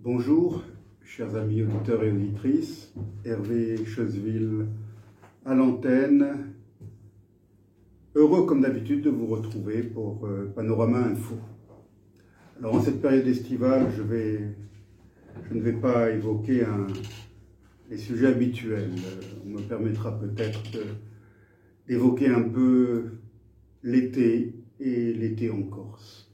Bonjour, chers amis auditeurs et auditrices, Hervé Chesville à l'antenne. Heureux comme d'habitude de vous retrouver pour Panorama Info. Alors en cette période estivale, je ne vais pas évoquer les sujets habituels. On me permettra peut-être d'évoquer un peu l'été et l'été en Corse.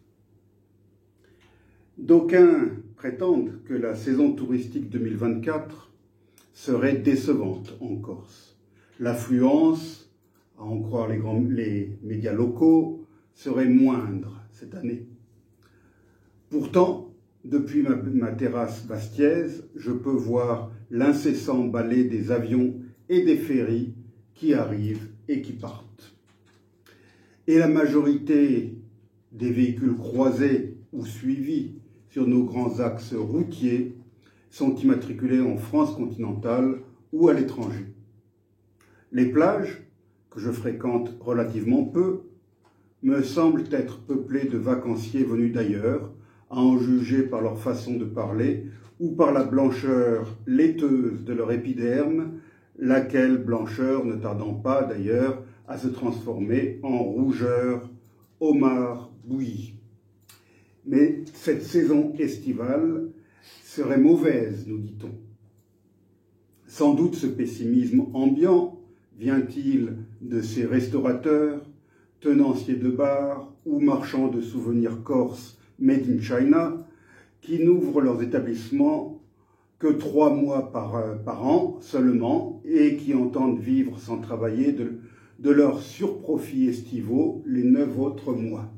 D'aucuns prétendent que la saison touristique 2024 serait décevante en Corse. L'affluence, à en croire les médias locaux, serait moindre cette année. Pourtant, depuis ma terrasse bastiaise, je peux voir l'incessant balai des avions et des ferries qui arrivent et qui partent. Et la majorité des véhicules croisés ou suivis sur nos grands axes routiers sont immatriculés en France continentale ou à l'étranger. Les plages, que je fréquente relativement peu, me semblent être peuplées de vacanciers venus d'ailleurs, à en juger par leur façon de parler ou par la blancheur laiteuse de leur épiderme, laquelle blancheur ne tardant pas d'ailleurs à se transformer en rougeur homard bouilli. Mais cette saison estivale serait mauvaise, nous dit-on. Sans doute ce pessimisme ambiant vient-il de ces restaurateurs, tenanciers de bars ou marchands de souvenirs corses made in China qui n'ouvrent leurs établissements que 3 mois par an seulement et qui entendent vivre sans travailler de leurs surprofits estivaux les 9 autres mois.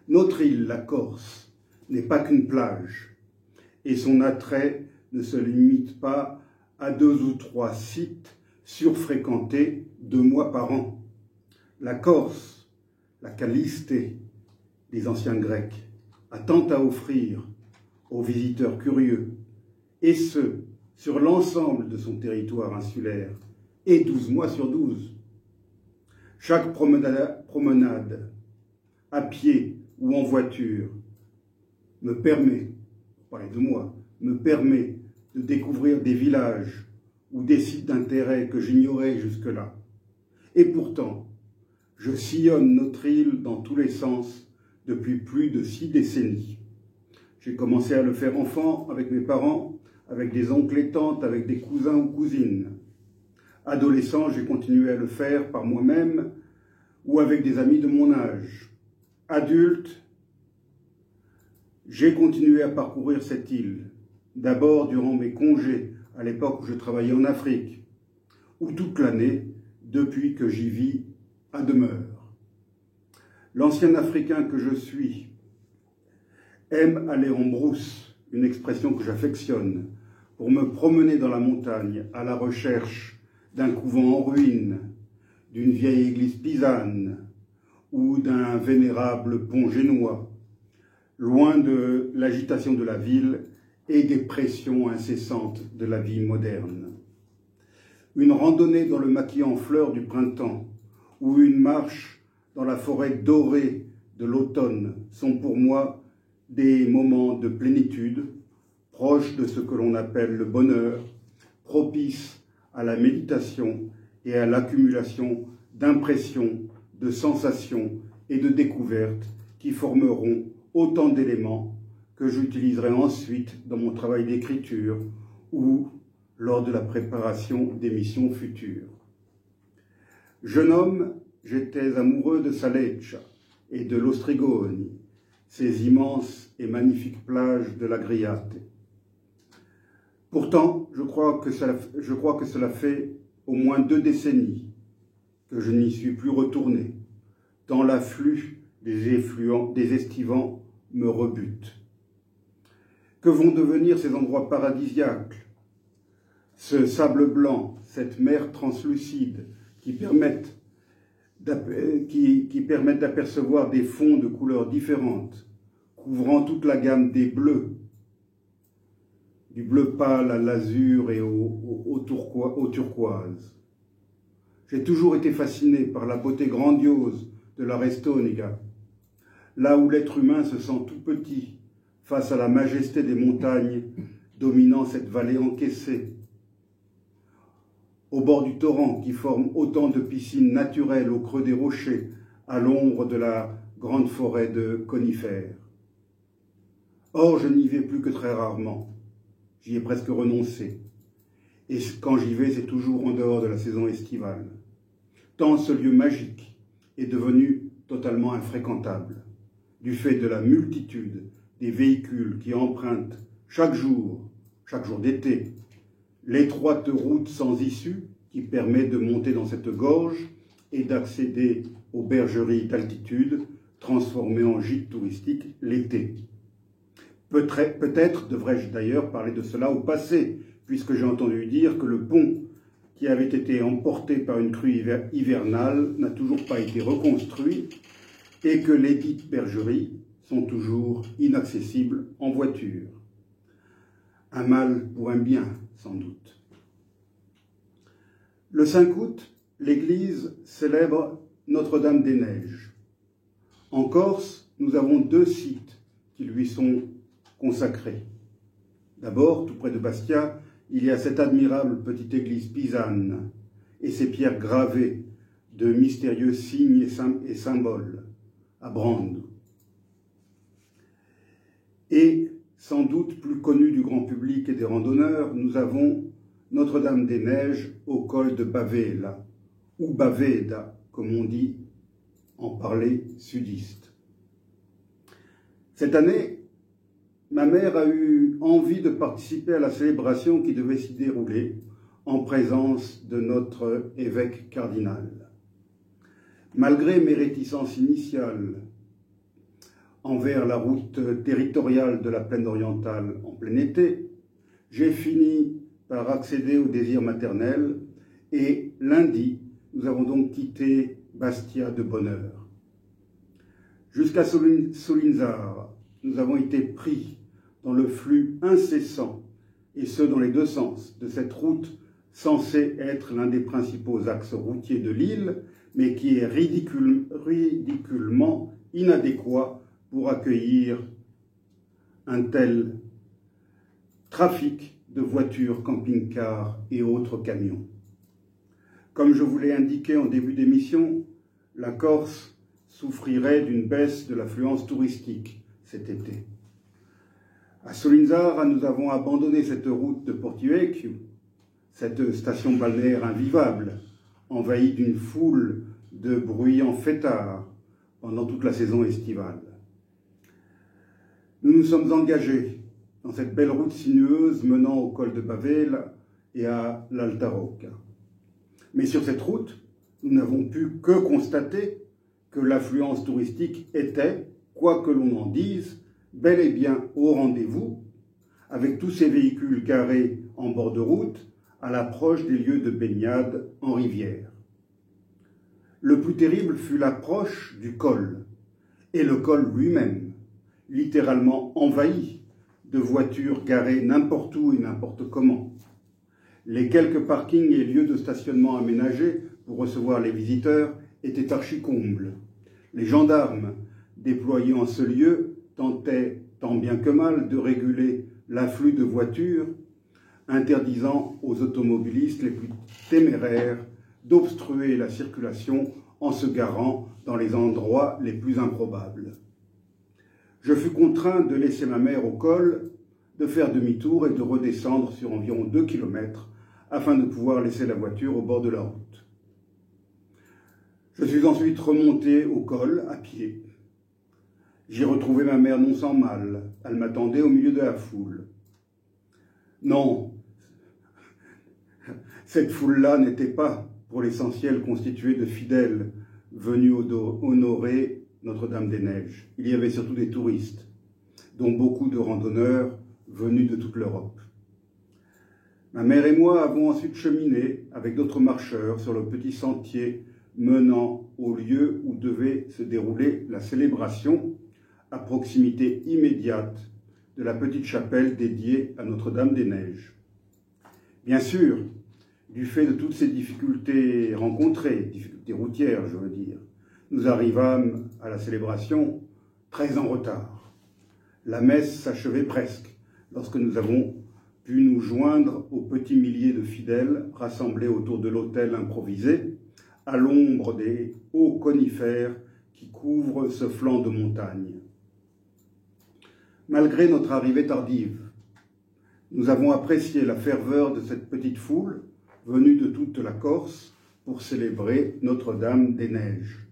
Notre île, la Corse, n'est pas qu'une plage, et son attrait ne se limite pas à 2 ou 3 sites surfréquentés 2 mois par an. La Corse, la Calistée des anciens Grecs, a tant à offrir aux visiteurs curieux, et ce, sur l'ensemble de son territoire insulaire, et 12 mois sur 12. Chaque promenade, à pied ou en voiture, me permet de découvrir des villages ou des sites d'intérêt que j'ignorais jusque-là. Et pourtant, je sillonne notre île dans tous les sens depuis plus de 6 décennies. J'ai commencé à le faire enfant avec mes parents, avec des oncles et tantes, avec des cousins ou cousines. Adolescent, j'ai continué à le faire par moi-même ou avec des amis de mon âge. Adulte, j'ai continué à parcourir cette île, d'abord durant mes congés, à l'époque où je travaillais en Afrique, ou toute l'année depuis que j'y vis à demeure. L'ancien Africain que je suis aime aller en brousse, une expression que j'affectionne, pour me promener dans la montagne à la recherche d'un couvent en ruine, d'une vieille église pisane ou d'un vénérable pont génois, loin de l'agitation de la ville et des pressions incessantes de la vie moderne. Une randonnée dans le maquis en fleurs du printemps ou une marche dans la forêt dorée de l'automne sont pour moi des moments de plénitude, proches de ce que l'on appelle le bonheur, propices à la méditation et à l'accumulation d'impressions, de sensations et de découvertes qui formeront autant d'éléments que j'utiliserai ensuite dans mon travail d'écriture ou lors de la préparation d'émissions futures. Jeune homme, j'étais amoureux de Saleccia et de l'Ostrigoni, ces immenses et magnifiques plages de l'Agriate. Pourtant, je crois que cela fait au moins 2 décennies que je n'y suis plus retourné, tant l'afflux des estivants me rebute. Que vont devenir ces endroits paradisiaques, ce sable blanc, cette mer translucide qui permettent d'apercevoir des fonds de couleurs différentes, couvrant toute la gamme des bleus, du bleu pâle à l'azur et au turquoise. J'ai toujours été fasciné par la beauté grandiose de la Restonica, là où l'être humain se sent tout petit face à la majesté des montagnes dominant cette vallée encaissée, au bord du torrent qui forme autant de piscines naturelles au creux des rochers, à l'ombre de la grande forêt de conifères. Or, je n'y vais plus que très rarement. J'y ai presque renoncé. Et quand j'y vais, c'est toujours en dehors de la saison estivale. Tant ce lieu magique est devenu totalement infréquentable, du fait de la multitude des véhicules qui empruntent chaque jour d'été, l'étroite route sans issue qui permet de monter dans cette gorge et d'accéder aux bergeries d'altitude transformées en gîtes touristiques l'été. Peut-être devrais-je d'ailleurs parler de cela au passé, puisque j'ai entendu dire que le pont qui avait été emporté par une crue hivernale n'a toujours pas été reconstruit et que les dites bergeries sont toujours inaccessibles en voiture. Un mal pour un bien, sans doute. Le 5 août, l'Église célèbre Notre-Dame-des-Neiges. En Corse, nous avons 2 sites qui lui sont consacrés. D'abord, tout près de Bastia, il y a cette admirable petite église pisane et ses pierres gravées de mystérieux signes et symboles à Brande. Et, sans doute plus connu du grand public et des randonneurs, nous avons Notre-Dame-des-Neiges au col de Bavela, ou Baveda, comme on dit en parler sudiste. Cette année, ma mère a eu envie de participer à la célébration qui devait s'y dérouler en présence de notre évêque cardinal. Malgré mes réticences initiales envers la route territoriale de la plaine orientale en plein été, j'ai fini par accéder au désir maternel et lundi, nous avons donc quitté Bastia de bonne heure. Jusqu'à Solinzar, nous avons été pris dans le flux incessant, et ce dans les 2 sens, de cette route censée être l'un des principaux axes routiers de l'île, mais qui est ridiculement inadéquat pour accueillir un tel trafic de voitures, camping-cars et autres camions. Comme je vous l'ai indiqué en début d'émission, la Corse souffrirait d'une baisse de l'affluence touristique cet été. À Solinzar, nous avons abandonné cette route de Portivecchio, cette station balnéaire invivable, envahie d'une foule de bruyants fêtards pendant toute la saison estivale. Nous nous sommes engagés dans cette belle route sinueuse menant au col de Bavela et à l'Alta Rocca. Mais sur cette route, nous n'avons pu que constater que l'affluence touristique était, quoi que l'on en dise, bel et bien au rendez-vous, avec tous ces véhicules garés en bord de route à l'approche des lieux de baignade en rivière. Le plus terrible fut l'approche du col, et le col lui-même, littéralement envahi de voitures garées n'importe où et n'importe comment. Les quelques parkings et lieux de stationnement aménagés pour recevoir les visiteurs étaient archi-combles. Les gendarmes déployés en ce lieu tentaient, tant bien que mal, de réguler l'afflux de voitures, interdisant aux automobilistes les plus téméraires d'obstruer la circulation en se garant dans les endroits les plus improbables. Je fus contraint de laisser ma mère au col, de faire demi-tour et de redescendre sur environ 2 kilomètres afin de pouvoir laisser la voiture au bord de la route. Je suis ensuite remonté au col à pied. J'y retrouvai ma mère non sans mal. Elle m'attendait au milieu de la foule. Non, cette foule-là n'était pas, pour l'essentiel, constituée de fidèles venus honorer Notre-Dame-des-Neiges. Il y avait surtout des touristes, dont beaucoup de randonneurs venus de toute l'Europe. Ma mère et moi avons ensuite cheminé avec d'autres marcheurs sur le petit sentier menant au lieu où devait se dérouler la célébration, à proximité immédiate de la petite chapelle dédiée à Notre-Dame-des-Neiges. Bien sûr, du fait de toutes ces difficultés rencontrées, difficultés routières, je veux dire, nous arrivâmes à la célébration très en retard. La messe s'achevait presque, lorsque nous avons pu nous joindre aux petits milliers de fidèles rassemblés autour de l'autel improvisé, à l'ombre des hauts conifères qui couvrent ce flanc de montagne. Malgré notre arrivée tardive, nous avons apprécié la ferveur de cette petite foule venue de toute la Corse pour célébrer Notre-Dame-des-Neiges.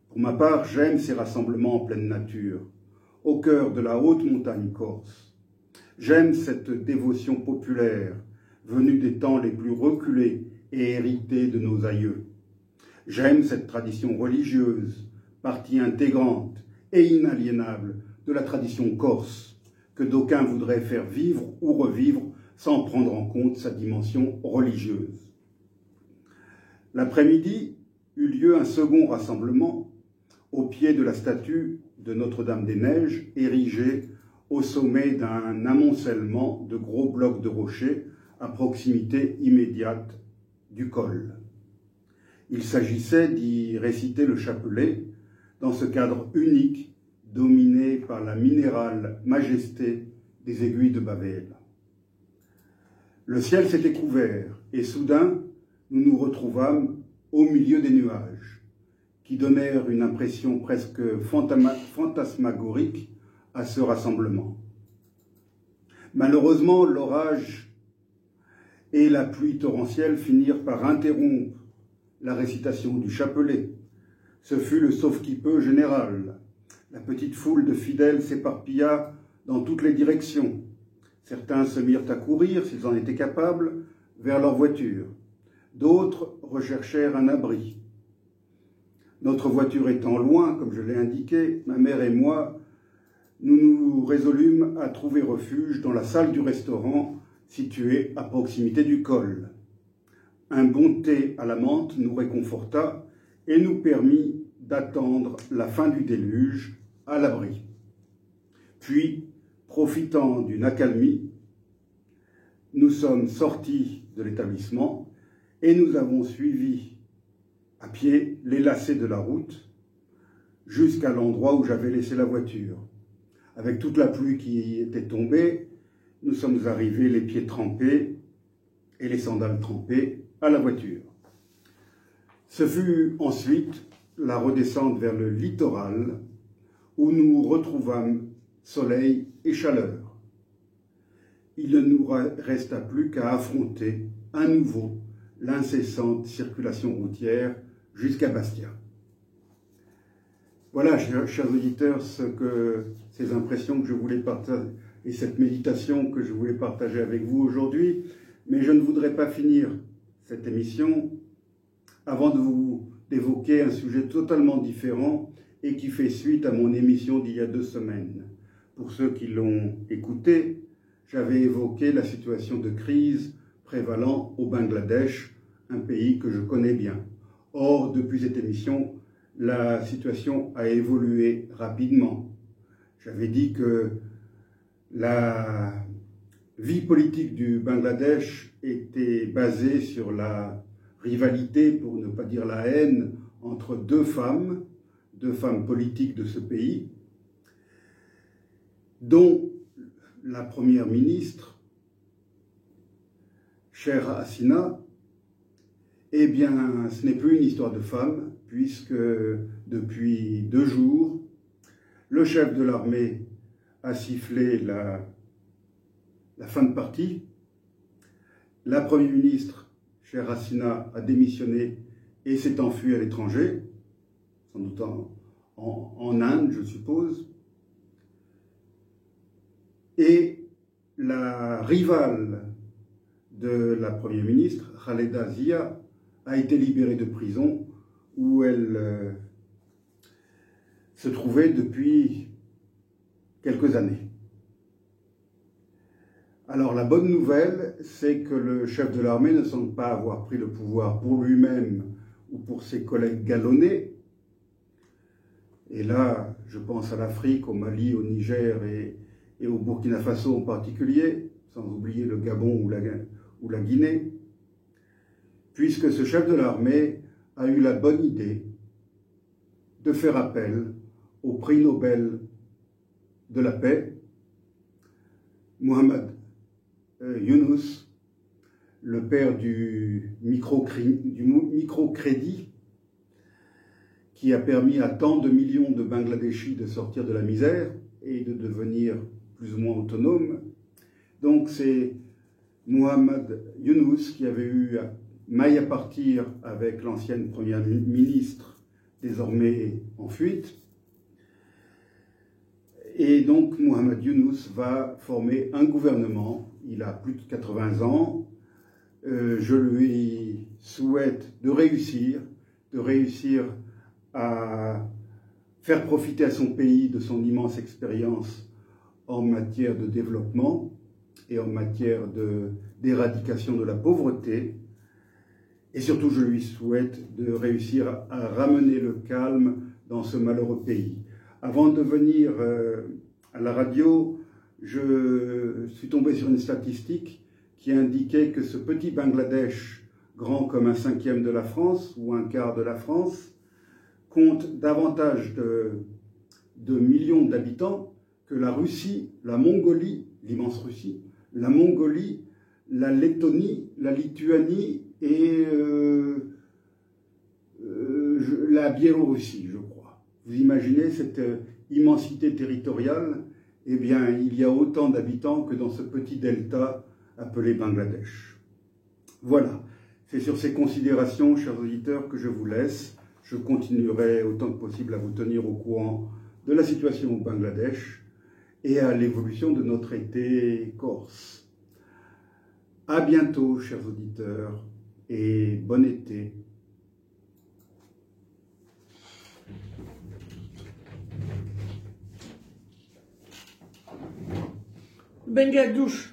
Pour ma part, j'aime ces rassemblements en pleine nature, au cœur de la haute montagne corse. J'aime cette dévotion populaire venue des temps les plus reculés et héritée de nos aïeux. J'aime cette tradition religieuse, partie intégrante et inaliénable de la tradition corse, que d'aucuns voudraient faire vivre ou revivre sans prendre en compte sa dimension religieuse. L'après-midi eut lieu un second rassemblement au pied de la statue de Notre-Dame-des-Neiges, érigée au sommet d'un amoncellement de gros blocs de rochers à proximité immédiate du col. Il s'agissait d'y réciter le chapelet dans ce cadre unique dominé par la minérale majesté des aiguilles de Bavel. Le ciel s'était couvert et soudain nous nous retrouvâmes au milieu des nuages qui donnèrent une impression presque fantasmagorique à ce rassemblement. Malheureusement, l'orage et la pluie torrentielle finirent par interrompre la récitation du chapelet. Ce fut le sauve-qui-peut général. La petite foule de fidèles s'éparpilla dans toutes les directions. Certains se mirent à courir, s'ils en étaient capables, vers leur voiture. D'autres recherchèrent un abri. Notre voiture étant loin, comme je l'ai indiqué, ma mère et moi, nous nous résolûmes à trouver refuge dans la salle du restaurant située à proximité du col. Un bon thé à la menthe nous réconforta et nous permit d'attendre la fin du déluge à l'abri. Puis, profitant d'une accalmie, nous sommes sortis de l'établissement et nous avons suivi à pied les lacets de la route jusqu'à l'endroit où j'avais laissé la voiture. Avec toute la pluie qui était tombée, nous sommes arrivés les pieds trempés et les sandales trempées à la voiture. Ce fut ensuite la redescente vers le littoral où nous retrouvâmes soleil et chaleur. Il ne nous resta plus qu'à affronter à nouveau l'incessante circulation routière jusqu'à Bastia. Voilà, chers auditeurs, ces impressions que je voulais partager et cette méditation que je voulais partager avec vous aujourd'hui. Mais je ne voudrais pas finir cette émission avant d'évoquer un sujet totalement différent et qui fait suite à mon émission d'il y a 2 semaines. Pour ceux qui l'ont écouté, j'avais évoqué la situation de crise prévalant au Bangladesh, un pays que je connais bien. Or, depuis cette émission, la situation a évolué rapidement. J'avais dit que la vie politique du Bangladesh était basée sur la rivalité, pour ne pas dire la haine, entre deux femmes politiques de ce pays, dont la première ministre, Sheikh Hasina. Eh bien, ce n'est plus une histoire de femmes, puisque depuis 2 jours, le chef de l'armée a sifflé la fin de partie. La première ministre, Sheikh Hasina, a démissionné et s'est enfuie à l'étranger, sans doute en Inde, je suppose. Et la rivale de la première ministre, Khaleda Zia, a été libérée de prison où elle se trouvait depuis quelques années. Alors la bonne nouvelle, c'est que le chef de l'armée ne semble pas avoir pris le pouvoir pour lui-même ou pour ses collègues galonnés. Et là, je pense à l'Afrique, au Mali, au Niger et au Burkina Faso en particulier, sans oublier le Gabon ou la Guinée, puisque ce chef de l'armée a eu la bonne idée de faire appel au prix Nobel de la paix, Mohamed Younous, le père du microcrédit, qui a permis à tant de millions de Bangladeshis de sortir de la misère et de devenir plus ou moins autonomes. Donc c'est Mohamed Younous qui avait eu maille à partir avec l'ancienne première ministre, désormais en fuite. Et donc Mohamed Younous va former un gouvernement. Il a plus de 80 ans. Je lui souhaite de réussir à faire profiter à son pays de son immense expérience en matière de développement et en matière d'éradication de la pauvreté. Et surtout, je lui souhaite de réussir à ramener le calme dans ce malheureux pays. Avant de venir à la radio, je suis tombé sur une statistique qui indiquait que ce petit Bangladesh, grand comme un cinquième de la France ou un quart de la France, compte davantage de millions d'habitants que la Russie, la Mongolie, l'immense Russie, la Mongolie, la Lettonie, la Lituanie et la Biélorussie, je crois. Vous imaginez cette immensité territoriale? Eh bien, il y a autant d'habitants que dans ce petit delta appelé Bangladesh. Voilà, c'est sur ces considérations, chers auditeurs, que je vous laisse. Je continuerai autant que possible à vous tenir au courant de la situation au Bangladesh et à l'évolution de notre été corse. À bientôt, chers auditeurs, et bon été. Bangladesh.